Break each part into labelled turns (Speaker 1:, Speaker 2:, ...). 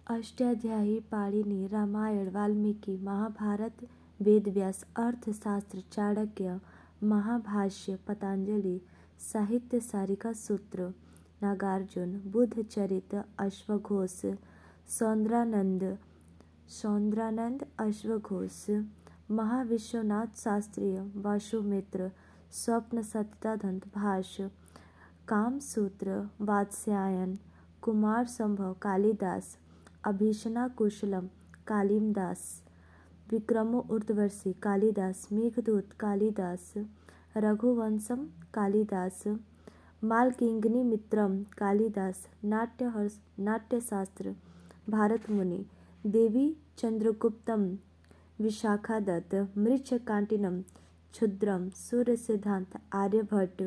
Speaker 1: अष्टाध्यायी पाणिनि, रामायण वाल्मीकि, महाभारत वेदव्यास, अर्थशास्त्र चाणक्य, महाभाष्य पतंजलि, साहित्य सारिका सूत्र नागार्जुन, बुद्ध चरित्र अश्वघोष, सौंदरानंद अश्वघोष, महाविश्वनाथ शास्त्रीय वासुमित्र, स्वप्न सत्यानंद भाष्य, कामसूत्र वात्स्यायन, कुमार संभव कालिदास, अभीषणा कुशलम कालिदास, विक्रमो उर्वशी कालिदास, मेघदूत कालिदास, रघुवंशम कालिदास, मालकिंगनी मित्रम कालिदास, नाट्यशास्त्र भारतमुनि, देवी चंद्रगुप्तम विशाखादत्त, मृच्छकांटिनम क्षुद्रम सूर्य सिद्धांत आर्यभट्ट,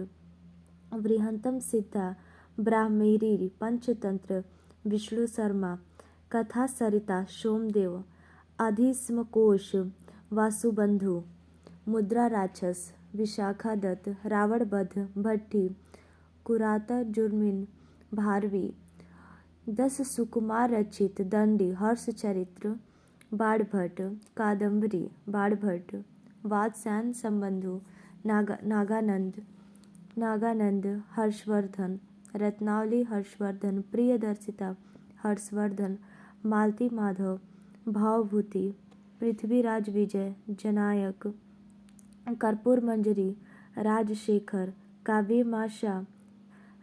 Speaker 1: बृहंतम सिद्धा ब्राह्मरी, पंचतंत्र विष्णु शर्मा, कथा सरिता सोमदेव, अधिस्मकोश वासुबंधु, मुद्रा राक्षस विशाखादत्त, रावण वध भट्टी, कुराता जुर्मिन भारवी, 10 सुकुमार रचित दंडी, हर्षचरित्र बाणभट्ट, कादंबरी बाणभट्ट, वात्स्यायन संबंधु, नागानंद हर्षवर्धन, रत्नावली हर्षवर्धन, प्रियदर्शिता हर्षवर्धन, मालती माधव, भावभूति, पृथ्वीराज विजय जनायक, कर्पूर मंजरी राजशेखर, काव्यमाशा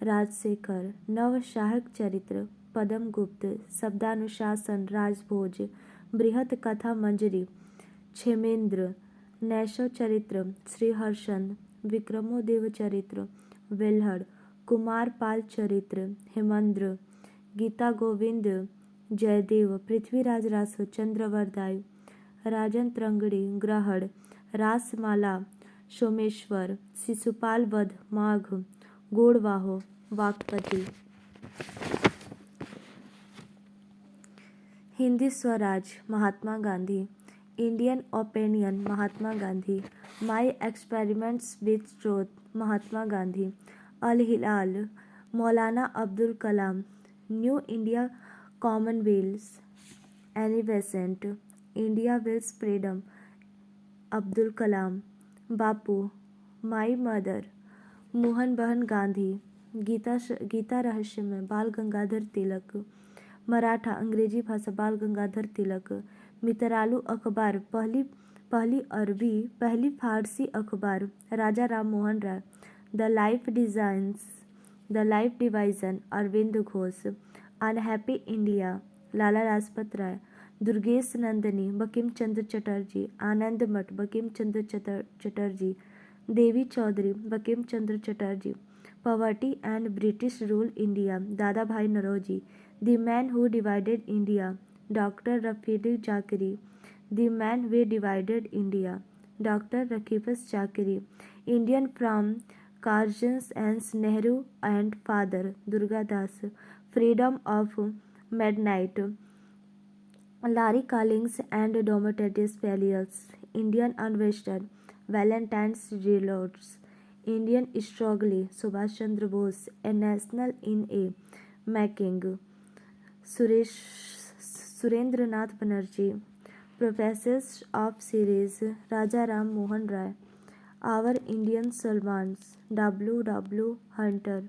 Speaker 1: राजशेखर, नव सहायक चरित्र पदम गुप्त, शब्दानुशासन राजभोज, बृहत कथा मंजरी क्षेमेंद्र, नैशव चरित्र श्रीहर्षन, विक्रमोदेव चरित्र वेल्हड़, कुमार पाल चरित्र हेमंद्र, गीता गोविंद जयदेव, पृथ्वीराज रासो चंद्रवरदायु, राजन त्रंगड़ी ग्रहण, रासमाला Someshwar, Shishupal Vadh Magh, Gaudavaho Vakpati, Hindi Swaraj Mahatma Gandhi, Indian opinion Mahatma Gandhi, my experiments with truth Mahatma Gandhi, Al Hilal Maulana Abdul Kalam, new India commonwealth Annie Besant, India wins freedom Abdul Kalam, Bapu, my mother, Mohan बहन गांधी, गीता रहस्य में बाल गंगाधर तिलक, मराठा अंग्रेजी भाषा बाल गंगाधर तिलक, मितरालू अखबार पहली अरबी पहली फारसी अखबार Raja Ram Mohan Roy, the life division Arvind Ghosh, unhappy India Lala Lajpat Rai, Durgesh Nandini Bankim Chandra Chatterjee, Anand Math Bankim Chandra Chatterjee, Devi Chaudhary Bankim Chandra Chatterjee, poverty and British rule India Dada Bhai Naoroji, the man who divided India doctor Rafiq Zakiri, the man way divided India doctor रकीबस Zakiri, Indian from Curzon's and Nehru and father Durgadas, freedom of midnight Larry callings and डोमोटेटिस failures, Indian unwestern Valentine's reloads, Indian struggle Subhash Chandra Bose, a nation in a making, Surendranath Banerjee, professors of series Raja Ram Mohan Roy, our Indian Salmans W. Hunter,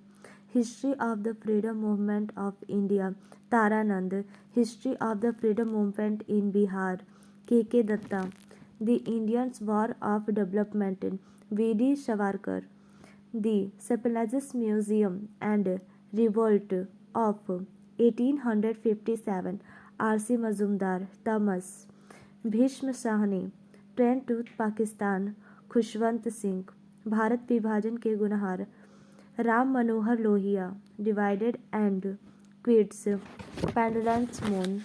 Speaker 1: history of the freedom movement of India Taranand, history of the freedom movement in Bihar K. Datta, the Indian war of development V.D. Savarkar, the सेपलाजस museum and revolt of 1857 R.C. Majumdar, Thomas, Bhisham Sahni, train to Pakistan Khushwant Singh, Bharat विभाजन के गुनहगार Ram Manohar Lohia, divided and quits, pendulums Moon,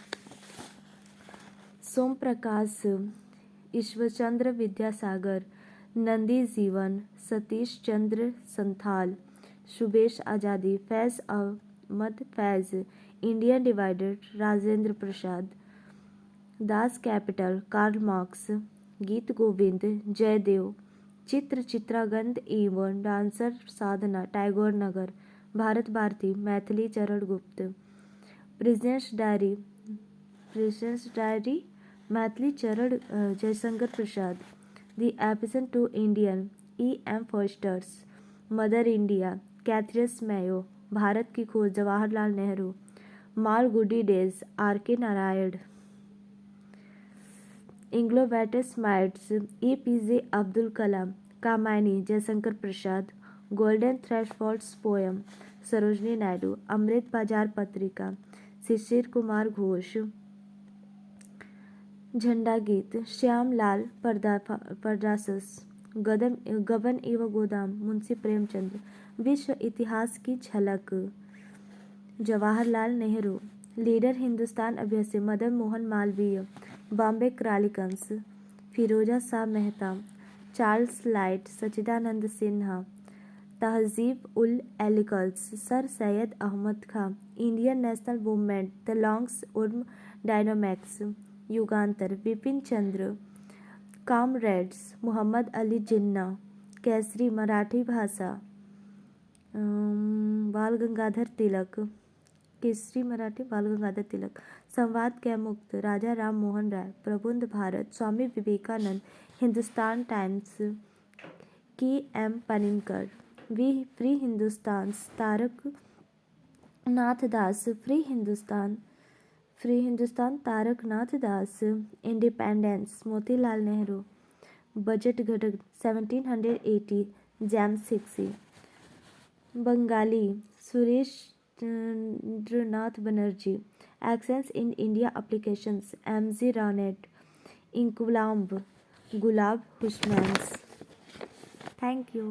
Speaker 1: Som Prakash, Ishwarchandra Vidyasagar, Nandi Jeevan, Satish Chandra Santhal, Subesh Azadi, Faiz Ahmad Faiz, Indian divided Rajendra Prasad, Das capital Karl Marx, Geet Govind Jaydev, Chitragandh एवं dancer Sadhana Tagore Nagar, Bharat Bharati Maithili Sharan Gupt, presence diary president's diary Maithili Sharan Jaishankar Prasad. The एपिसन to Indian E.M. Forster's. Mother India Katherine Mayo. Bharat की खोज Jawaharlal Nehru. Malgudi days R.K. Narayan. इंग्लोबैटस minds E.P.J. Abdul Kalam. Kamayani Jaishankar Prasad. Golden thresholds poem Sarojini Naidu. Amrit Bazar Patrika Shishir Kumar Ghosh. झंडा गीत श्याम लाल परदासस। गबन एवं गोदाम मुंशी प्रेमचंद। विश्व इतिहास की झलक जवाहरलाल नेहरू। लीडर हिंदुस्तान अभ्यसी मदन मोहन मालवीय। बॉम्बे क्रालिकंस फिरोजा शाह मेहता। Charles light Sachchidanand Sinha. तहजीब उल एलिकल्स sir Syed Ahmad Khan. Indian national movement the longs उर्म डायनामिक्स। युगांतर बिपिन चंद्र। कामरेड्स मोहम्मद अली जिन्ना। केसरी मराठी भाषा बाल गंगाधर तिलक। केसरी मराठी बाल गंगाधर तिलक। संवाद के मुक्त राजा Ram Mohan Roy. Prabuddh Bharat Swami Vivekanand. Hindustan times K.M. Panikkar. We free Hindustan Tarak Nath Das. Free Hindustan Tarak Nath Das. Independence Motilal Nehru. Budget घटक 1780 जैमसिक्सी। बंगाली सुरेंद्रनाथ बनर्जी। एक्सेंस इन इंडिया एप्लीकेशंस M.G. रानेट। इंकलाब गुलाब हुस्मैन्स। Thank you.